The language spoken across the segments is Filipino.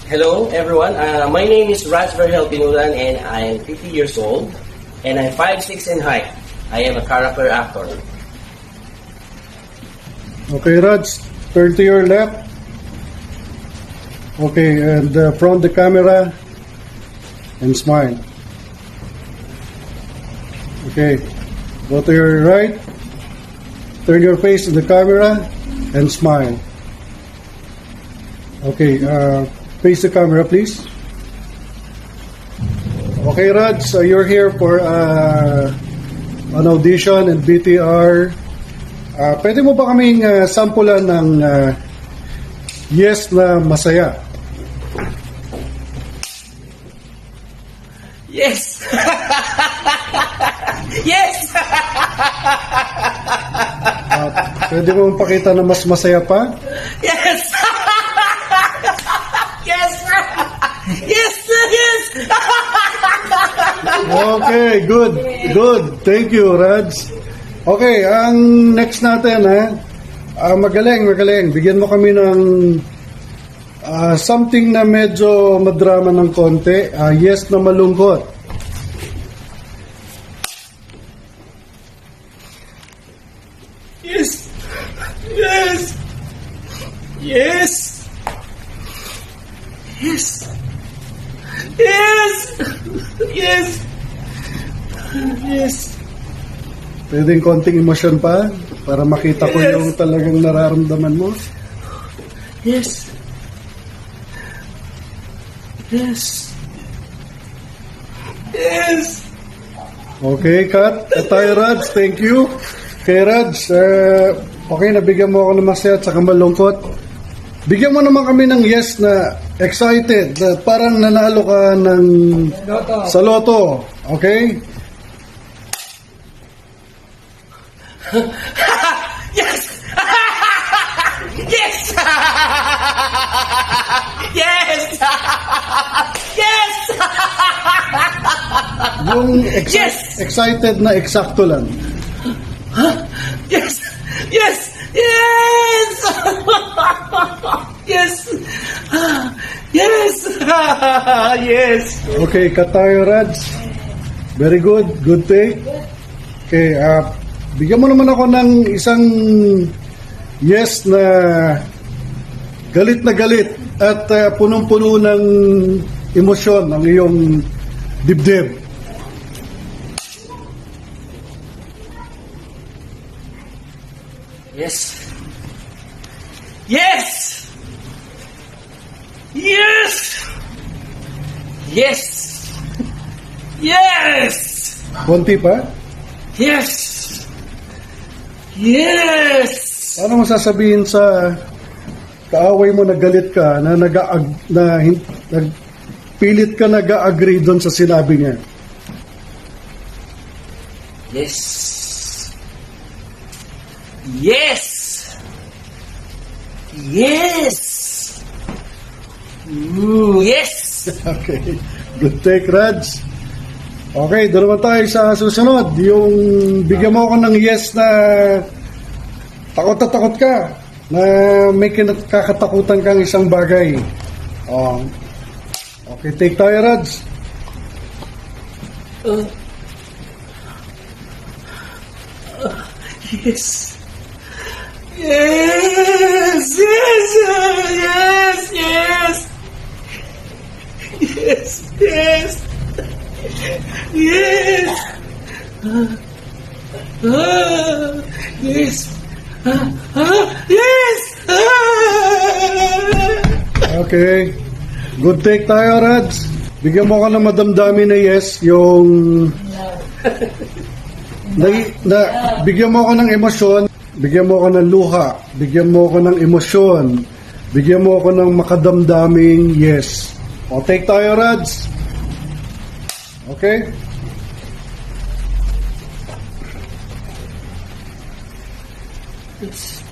Hello everyone, my name is Raj Verhel Pinulan and I am 50 years old and I'm 5'6" in height. I am a character actor. Okay, Raj, turn to your left. Okay, and front the camera and smile. Okay, go to your right. Turn your face to the camera and smile. Okay, face the camera, please. Okay, Raj, so you're here for an audition in BTR. Pwede mo ba kaming sampulan ng yes na masaya? Yes! Yes! Pwede mo pakita na mas masaya pa? Yes! Yes! Yes! Yes! Okay, good. Good. Thank you, Raj. Okay, ang next natin, magaling. Bigyan mo kami ng something na medyo madrama ng konti. Yes na malungkot. Yes! Yes! Yes! Yes! Yes! Yes! Yes! Pwedeng konting emosyon pa para makita ko Yes. yung talagang nararamdaman mo. Yes! Yes! Yes! Okay, cut. Tayo, Raj. Thank you. Okay, Raj. Okay, nabigyan mo ako ng masaya at saka malungkot. Bigyan mo naman kami ng yes na excited. Parang nanalo ka ng sa loto. Okay? Yes! Yes! Yes! Yes! Yung Yes! excited na eksakto lang. Yes! Yes! Yes! Yes! Yes! Yes! Okay, cut tayo, Raj. Very good. Good take. Okay, bigyan mo naman ako ng isang yes na galit at punong-puno ng emosyon ang iyong dibdib. Yes! Yes! Yes! Yes! Yes! Konti pa? Yes! Yes! Ano mo sasabihin sa kaaway mo na galit ka na pilit ka nag-agree doon sa sinabi niya? Yes! Yes! Yes! Yes! Okay. Good take, Raj. Okay, doon naman tayo sa susunod. Yung bigyan mo ako ng yes na takot na takot ka. Na may kakatakutan kang isang bagay. Okay, take tayo, Raj. Yes! Yes! Yes! Yes! Yes! Yes! Yes! Yes! Yes! Yes! Okay. Good take tayo, Raj. Bigyan mo ka ng madamdamin na yes, yung bigyan mo ako ng emosyon, bigyan mo ako ng luha, bigyan mo ako ng emosyon, bigyan mo ako ng makadamdaming yes. O, take tayo, Raj. Okay? Yes!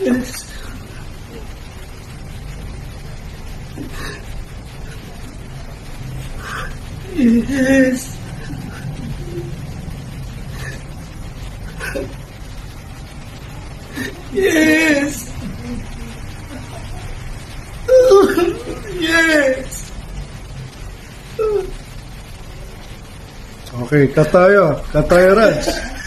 Yes! Yes! Yes. Yes. Okay, cut tayo. Cut tayo, Raj.